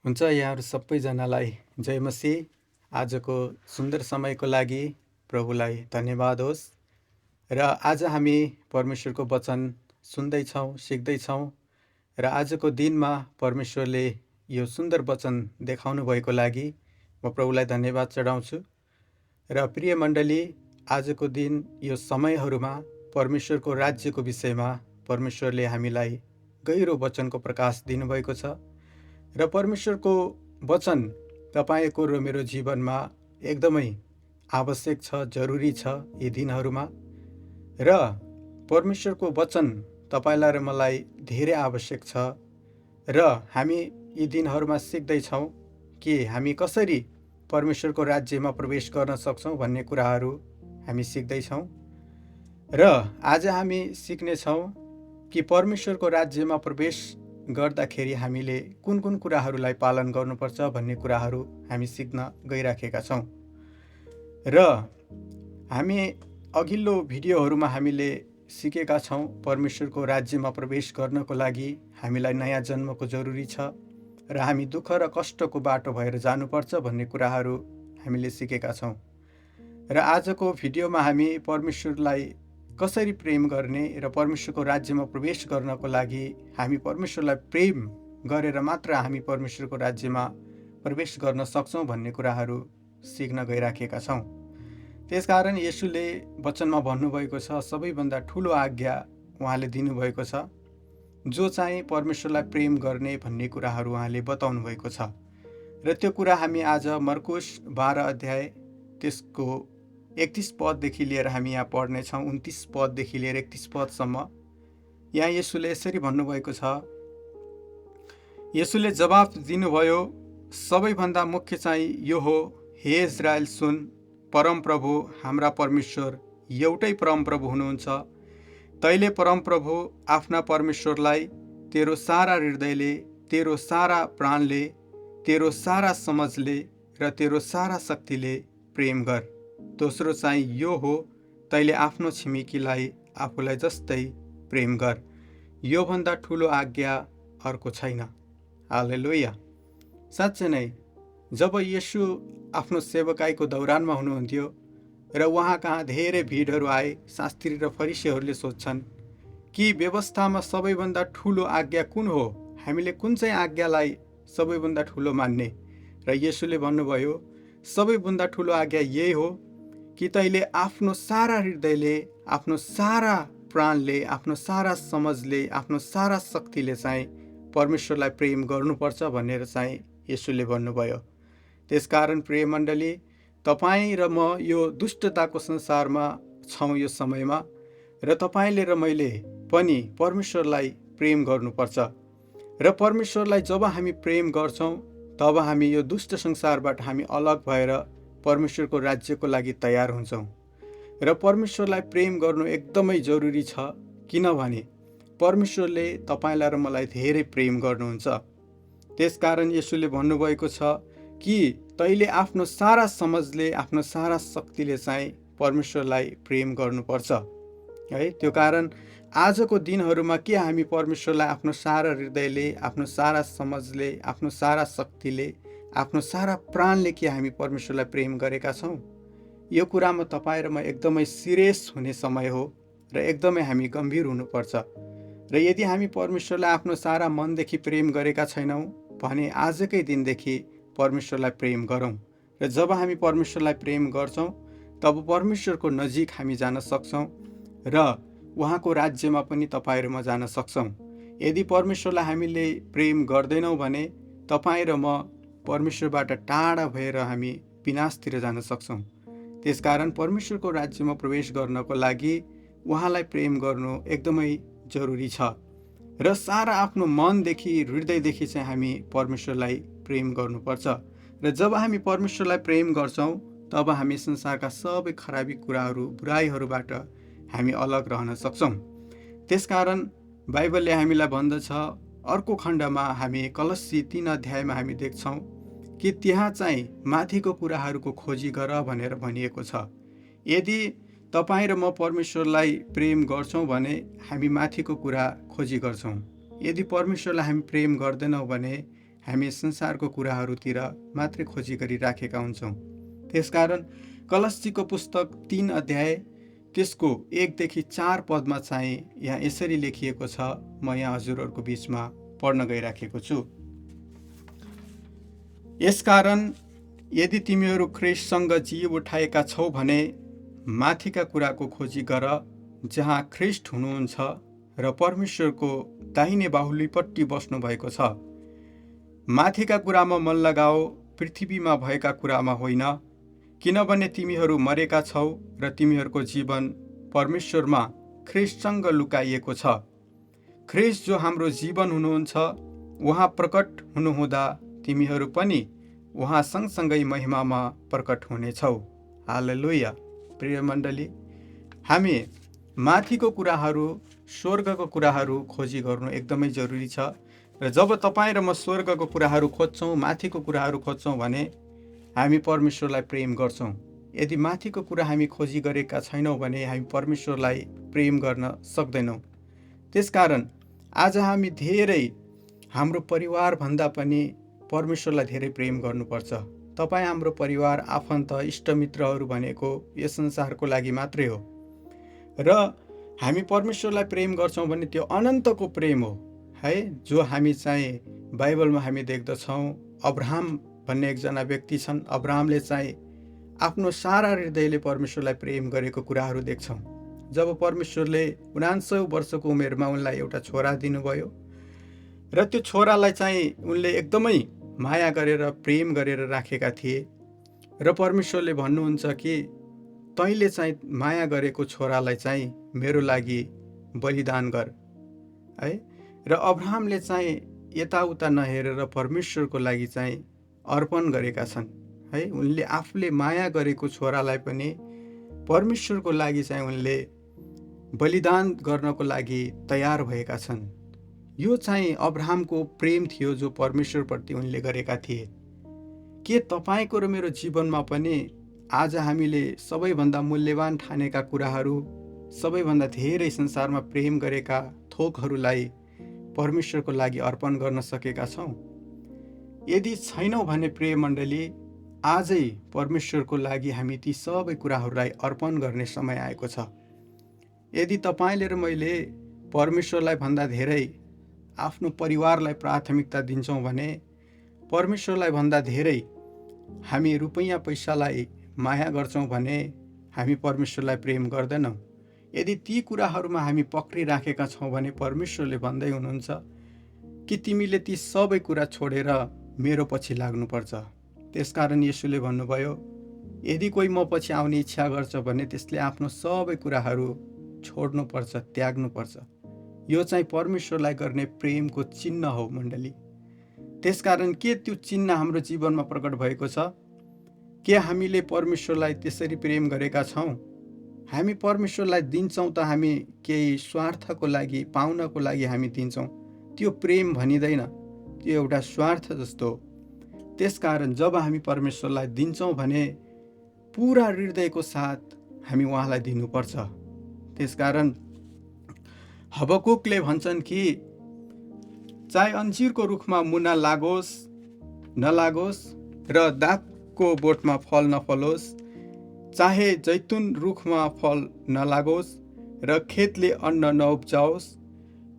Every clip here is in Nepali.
हुन्छ यहाँहरू सबैजनालाई जय मसीह। आजको सुन्दर समयको लागि प्रभुलाई धन्यवाद होस्। र आज हामी परमेश्वरको वचन सुन्दैछौँ, सिक्दैछौँ र आजको दिनमा परमेश्वरले यो सुन्दर वचन देखाउनु भएको लागि म प्रभुलाई धन्यवाद चढाउँछु। र प्रिय मण्डली, आजको दिन यो समयहरूमा परमेश्वरको राज्यको विषयमा परमेश्वरले हामीलाई गहिरो वचनको प्रकाश दिनुभएको छ र परमेश्वरको वचन तपाईको र मेरो जीवनमा एकदमै आवश्यक छ, जरुरी छ यी दिनहरूमा। र परमेश्वरको वचन तपाईलाई र मलाई धेरै आवश्यक छ र हामी यी दिनहरूमा सिक्दैछौँ कि हामी कसरी परमेश्वरको राज्यमा प्रवेश गर्न सक्छौँ भन्ने कुराहरू हामी सिक्दैछौँ। र आज हामी सिक्नेछौँ कि परमेश्वरको राज्यमा प्रवेश गर्दाखेरि हामीले कुन कुन कुराहरूलाई पालन गर्नुपर्छ भन्ने कुराहरू हामी सिक्न गइराखेका छौँ। र हामी अघिल्लो भिडियोहरूमा हामीले सिकेका छौँ परमेश्वरको राज्यमा प्रवेश गर्नको लागि हामीलाई नयाँ जन्मको जरुरी छ र हामी दुःख र कष्टको बाटो भएर जानुपर्छ भन्ने कुराहरू हामीले सिकेका छौँ। र आजको भिडियोमा हामी परमेश्वरलाई कसरी प्रेम गर्ने र परमेश्वरको राज्यमा प्रवेश गर्नको लागि हामी परमेश्वरलाई प्रेम गरेर मात्र हामी परमेश्वरको राज्यमा प्रवेश गर्न सक्छौँ भन्ने कुराहरू सिक्न गइराखेका छौँ। त्यसकारण येशूले वचनमा भन्नुभएको छ, सबैभन्दा ठुलो आज्ञा उहाँले दिनुभएको छ, जो चाहिँ परमेश्वरलाई प्रेम गर्ने भन्ने कुराहरू उहाँले बताउनु भएको छ। र त्यो कुरा हामी आज मर्कुस 12 अध्याय त्यसको 31 पददेखि लिएर हामी यहाँ पढ्नेछौँ। 29 पददेखि लिएर 31 पदसम्म यहाँ येशूले यसरी भन्नुभएको छ। येशूले जवाफ दिनुभयो, सबैभन्दा मुख्य चाहिँ यो हो, हे इजरायल सुन, परमप्रभु हाम्रा परमेश्वर एउटै परमप्रभु हुनुहुन्छ। तैले परमप्रभु आफ्ना परमेश्वरलाई तेरो सारा हृदयले, तेरो सारा प्राणले, तेरो सारा समझले र तेरो सारा शक्तिले प्रेम गर। दोस्रो चाहिँ यो हो, तैले आफ्नो छिमेकीलाई आफूलाई जस्तै प्रेम गर। यो भन्दा ठुलो आज्ञा अर्को छैन। हालेलुया। साँच्चै नै जब येशू आफ्नो सेवकाईको दौरानमा हुनुहुन्थ्यो र उहाँ कहाँ धेरै भिडहरू आए, शास्त्री र फरिसीहरूले सोध्छन् कि व्यवस्थामा सबैभन्दा ठुलो आज्ञा कुन हो, हामीले कुन चाहिँ आज्ञालाई सबैभन्दा ठुलो मान्ने? र येशूले भन्नुभयो, सबैभन्दा ठुलो आज्ञा यही हो कि तैले आफ्नो सारा हृदयले, आफ्नो सारा प्राणले, आफ्नो सारा समझले, आफ्नो सारा शक्तिले चाहिँ परमेश्वरलाई प्रेम गर्नुपर्छ भनेर चाहिँ येशूले भन्नुभयो। त्यसकारण प्रिय मण्डली, तपाईँ र म यो दुष्टताको संसारमा छौँ यो समयमा, र तपाईँले र मैले पनि परमेश्वरलाई प्रेम गर्नुपर्छ। र परमेश्वरलाई जब हामी प्रेम गर्छौँ तब हामी यो दुष्ट संसारबाट हामी अलग भएर परमेश्वरको राज्यको लागि तयार हुन्छौँ। र परमेश्वरलाई प्रेम गर्नु एकदमै जरुरी छ, किनभने परमेश्वरले तपाईँलाई र मलाई धेरै प्रेम गर्नुहुन्छ। त्यसकारण येशूले भन्नुभएको छ कि तैले आफ्नो सारा समझले, आफ्नो सारा शक्तिले चाहिँ परमेश्वरलाई प्रेम गर्नुपर्छ है। त्यो कारण आजको दिनहरूमा के हामी परमेश्वरलाई आफ्नो सारा हृदयले, आफ्नो सारा समझले, आफ्नो सारा शक्तिले, आफ्नो सारा प्राणले के हामी परमेश्वरलाई प्रेम गरेका छौँ? यो कुरामा तपाईँ र म एकदमै सिरियस हुने समय हो र एकदमै हामी गम्भीर हुनुपर्छ। र यदि हामी परमेश्वरलाई आफ्नो सारा मनदेखि प्रेम गरेका छैनौँ भने आजकै दिनदेखि परमेश्वरलाई प्रेम गरौँ। र जब हामी परमेश्वरलाई प्रेम गर्छौँ तब परमेश्वरको नजिक हामी जान सक्छौँ र उहाँको राज्यमा पनि तपाईँ र म जान सक्छौँ। यदि परमेश्वरलाई हामीले प्रेम गर्दैनौँ भने तपाईँ र म परमेश्वरबाट टाढा भएर हामी विनाशतिर जान सक्छौँ। त्यसकारण परमेश्वरको राज्यमा प्रवेश गर्नको लागि उहाँलाई प्रेम गर्नु एकदमै जरुरी छ। र सारा आफ्नो मनदेखि, हृदयदेखि चाहिँ हामी परमेश्वरलाई प्रेम गर्नुपर्छ। र जब हामी परमेश्वरलाई प्रेम गर्छौँ तब हामी संसारका सबै खराबी कुराहरू, बुराइहरूबाट हामी अलग रहन सक्छौँ। त्यसकारण बाइबलले हामीलाई भन्दछ, अर्को खण्डमा हामी कलस्सी 3 अध्यायमा हामी देख्छौँ कि त्यहाँ चाहिँ माथिको कुराहरूको खोजी गर भनेर भनिएको छ। यदि तपाईँ र म परमेश्वरलाई प्रेम गर्छौँ भने हामी माथिको कुरा खोजी गर्छौँ। यदि परमेश्वरलाई हामी प्रेम गर्दैनौँ भने हामी संसारको कुराहरूतिर मात्रै खोजी गरिराखेका हुन्छौँ। त्यसकारण कलस्सीको पुस्तक 3 अध्याय त्यसको 1 देखि 4 पदमा चाहिँ यहाँ यसरी लेखिएको छ। म यहाँ हजुरहरूको बिचमा पढ्न गइराखेको छु। यसकारण यदि तिमीहरू ख्रीष्टसँग जीव उठाएका छौ भने माथिका कुराको खोजी गर, जहाँ ख्रीष्ट हुनुहुन्छ र परमेश्वरको दाहिने बाहुलीपट्टि बस्नु भएको छ। माथिका कुरामा मन लगाओ, पृथ्वीमा भएका कुरामा होइन, किनभने तिमीहरू मरेका छौ र तिमीहरूको जीवन परमेश्वरमा ख्रीष्टसँग लुकाइएको छ। ख्रीष्ट जो हाम्रो जीवन हुनुहुन्छ, उहाँ प्रकट हुनुहुँदा तिमीहरू पनि उहाँ सँगसँगै महिमामा प्रकट हुनेछौ। हालेलुया। प्रिय मण्डली, हामी माथिको कुराहरू, स्वर्गको कुराहरू खोजी गर्नु एकदमै जरुरी छ। र जब तपाईँ र म स्वर्गको कुराहरू खोज्छौँ, माथिको कुराहरू खोज्छौँ भने हामी परमेश्वरलाई प्रेम गर्छौँ। यदि माथिको कुरा हामी खोजी गरेका छैनौँ भने हामी परमेश्वरलाई प्रेम गर्न सक्दैनौँ। त्यसकारण आज हामी धेरै हाम्रो परिवारभन्दा पनि परमेश्वरलाई धेरै प्रेम गर्नुपर्छ। तपाईँ हाम्रो परिवार, आफन्त, इष्टमित्रहरू भनेको यस संसारको लागि मात्रै हो। र हामी परमेश्वरलाई प्रेम गर्छौँ भने त्यो अनन्तको प्रेम हो है, जो हामी चाहिँ बाइबलमा हामी देख्दछौँ। अब्राहम भन्ने एकजना व्यक्ति छन्। अब्राहमले चाहिँ आफ्नो सारा हृदयले परमेश्वरलाई प्रेम गरेको कुराहरू देख्छौँ। जब परमेश्वरले 49 वर्षको उमेरमा उनलाई एउटा छोरा दिनुभयो र त्यो छोरालाई चाहिँ उनले एकदमै माया गरेर, प्रेम गरेर राखेका थिए र परमेश्वरले भन्नुहुन्छ कि तैँले चाहिँ माया गरेको छोरालाई चाहिँ मेरो लागि बलिदान गर है। र अब्राहमले चाहिँ यताउता नहेरेर परमेश्वरको लागि चाहिँ अर्पण गरेका छन् है। उनले आफूले माया गरेको छोरालाई पनि परमेश्वरको लागि चाहिँ उनले बलिदान गर्नको लागि तयार भएका छन्। यो चाहिँ अब्राहमको प्रेम थियो जो परमेश्वरप्रति उनले गरेका थिए। के तपाईँको र मेरो जीवनमा पनि आज हामीले सबैभन्दा मूल्यवान ठानेका कुराहरू, सबैभन्दा धेरै संसारमा प्रेम गरेका थोकहरूलाई परमेश्वरको लागि अर्पण गर्न सकेका छौँ? यदि छैनौँ भने प्रिय मण्डली, आजै परमेश्वरको लागि हामी ती सबै कुराहरूलाई अर्पण गर्ने समय आएको छ। यदि तपाईँले र मैले परमेश्वरलाई भन्दा धेरै आफ्नो परिवारलाई प्राथमिकता दिन्छौँ भने, परमेश्वरलाई भन्दा धेरै हामी रुपैयाँ पैसालाई माया गर्छौँ भने हामी परमेश्वरलाई प्रेम गर्दैनौँ। यदि ती कुराहरूमा हामी पक्रिराखेका छौँ भने परमेश्वरले भन्दै हुनुहुन्छ कि तिमीले ती सबै कुरा छोडेर मेरो पछि लाग्नुपर्छ। त्यसकारण येशूले भन्नुभयो, यदि कोही म पछि आउने इच्छा गर्छ भने त्यसले आफ्नो सबै कुराहरू छोड्नुपर्छ, त्याग्नुपर्छ। यो चाहिँ परमेश्वरलाई गर्ने प्रेमको चिन्ह हो मण्डली। त्यसकारण के त्यो चिन्ह हाम्रो जीवनमा प्रकट भएको छ? के हामीले परमेश्वरलाई त्यसरी प्रेम गरेका छौँ? हामी परमेश्वरलाई दिन्छौँ त हामी केही स्वार्थको लागि, पाउनको लागि हामी दिन्छौँ। त्यो प्रेम भनिँदैन, त्यो एउटा स्वार्थ जस्तो हो। त्यसकारण जब हामी परमेश्वरलाई दिन्छौँ भने पुरा हृदयको साथ हामी उहाँलाई दिनुपर्छ। त्यसकारण हबकुकले भन्छन् कि चाहे अन्जिरको रुखमा मुना लागोस् नलागोस् र दाखको बोटमा फल नफलोस्, चाहे जैतुन रुखमा फल नलागोस् र खेतले अन्न नउब्जाओस्,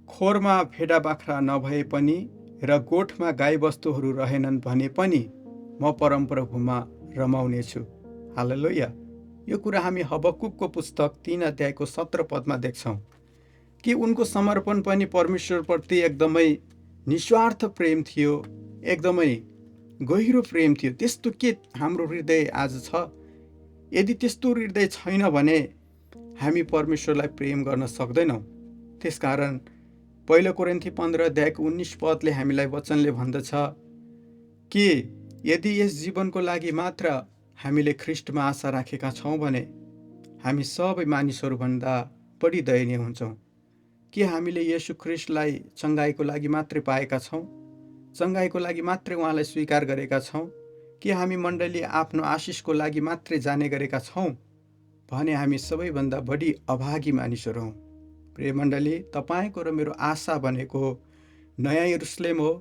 खोरमा भेडा बाख्रा नभए पनि र गोठमा गाईबस्तुहरू रहेनन् भने पनि म परमप्रभुमा रमाउनेछु। हालेलुया। यो कुरा हामी हबकुकको पुस्तक 3 अध्यायको 17 पदमा देख्छौँ कि उनको समर्पण पनि परमेश्वरप्रति एकदमै निस्वार्थ प्रेम थियो, एकदमै गहिरो प्रेम थियो। त्यस्तो के हाम्रो हृदय आज छ? यदि त्यस्तो हृदय छैन भने हामी परमेश्वरलाई प्रेम गर्न सक्दैनौँ। त्यसकारण 1 कोरिन्थी 15 अध्यायको 19 पदले हामीलाई वचनले भन्दछ कि यदि यस जीवनको लागि मात्र हामीले ख्रीष्टमा आशा राखेका छौँ भने हामी सबै मानिसहरूभन्दा बढी दयनीय हुन्छौँ। के हामीले येशू ख्रीष्टलाई चङ्गाइको लागि मात्रै पाएका छौँ? चङ्गाइको लागि मात्रै उहाँलाई स्वीकार गरेका छौँ? के हामी मण्डली आफ्नो आशिषको लागि मात्रै जाने गरेका छौँ भने हामी सबैभन्दा बढी अभागी मानिसहरू हौँ। प्रिय मण्डली, तपाईँको र मेरो आशा भनेको नयाँ यरुसलेम हो,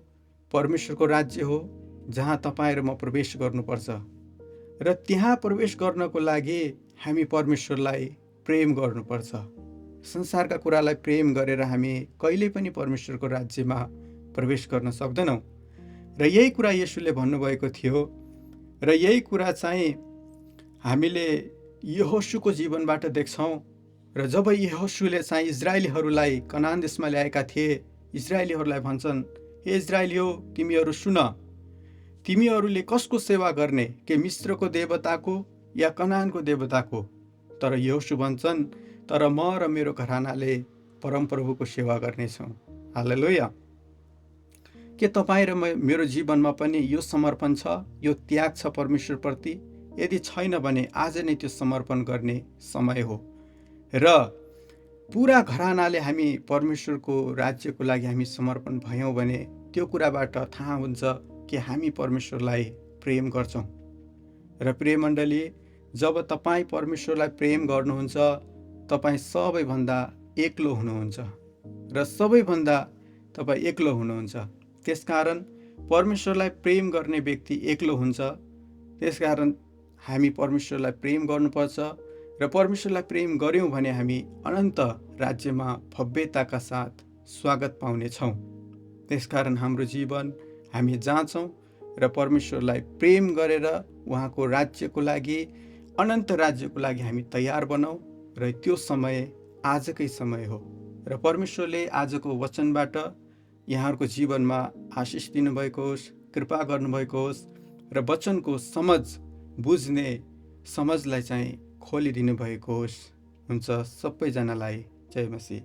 परमेश्वरको राज्य हो जहाँ तपाईँ र म प्रवेश गर्नुपर्छ। र त्यहाँ प्रवेश गर्नको लागि हामी परमेश्वरलाई प्रेम गर्नुपर्छ। संसारका कुरालाई प्रेम गरेर हामी कहिल्यै पनि परमेश्वरको राज्यमा प्रवेश गर्न सक्दैनौँ। र यही कुरा येशूले भन्नुभएको थियो र यही कुरा चाहिँ हामीले यहोशूको जीवनबाट देख्छौँ। र जब यहोशूले चाहिँ इजरायलीहरूलाई कनान देशमा ल्याएका थिए, इजरायलीहरूलाई भन्छन्, हे इजरायलीयो, तिमीहरू सुन, तिमीहरूले कसको सेवा गर्ने, के मिश्रको देवताको या कनानको देवताको? तर यहोशू भन्छन्, तर म र मेरो घरानाले परमप्रभुको सेवा गर्नेछौँ। हालेलुया। के तपाईँ र मेरो जीवनमा पनि यो समर्पण छ, यो त्याग छ परमेश्वरप्रति? यदि छैन भने आज नै त्यो समर्पण गर्ने समय हो। र पुरा घरानाले हामी परमेश्वरको राज्यको लागि हामी समर्पण भयौँ भने त्यो कुराबाट थाहा हुन्छ कि हामी परमेश्वरलाई प्रेम गर्छौँ। र प्रिय मण्डली, जब तपाईँ परमेश्वरलाई प्रेम गर्नुहुन्छ, तपाईँ सबैभन्दा एक्लो हुनुहुन्छ र सबैभन्दा तपाईँ एक्लो हुनुहुन्छ। त्यसकारण परमेश्वरलाई प्रेम गर्ने व्यक्ति एक्लो हुन्छ। त्यसकारण हामी परमेश्वरलाई प्रेम गर्नुपर्छ र परमेश्वरलाई प्रेम गर्यौँ भने हामी अनन्त राज्यमा भव्यताका साथ स्वागत पाउनेछौँ। त्यसकारण हाम्रो जीवन हामी जाँचौँ र परमेश्वरलाई प्रेम गरेर उहाँको राज्यको लागि, अनन्त राज्यको लागि हामी तयार बनाऊ। र त्यो समय आजकै समय हो। र परमेश्वरले आजको वचनबाट यहाँहरूको जीवनमा आशिष दिनुभएको होस्, कृपा गर्नुभएको होस् र वचनको बुझ्ने समझलाई चाहिँ खोलिदिनु भएको होस्। हुन्छ। सबैजनालाई जय मसीह।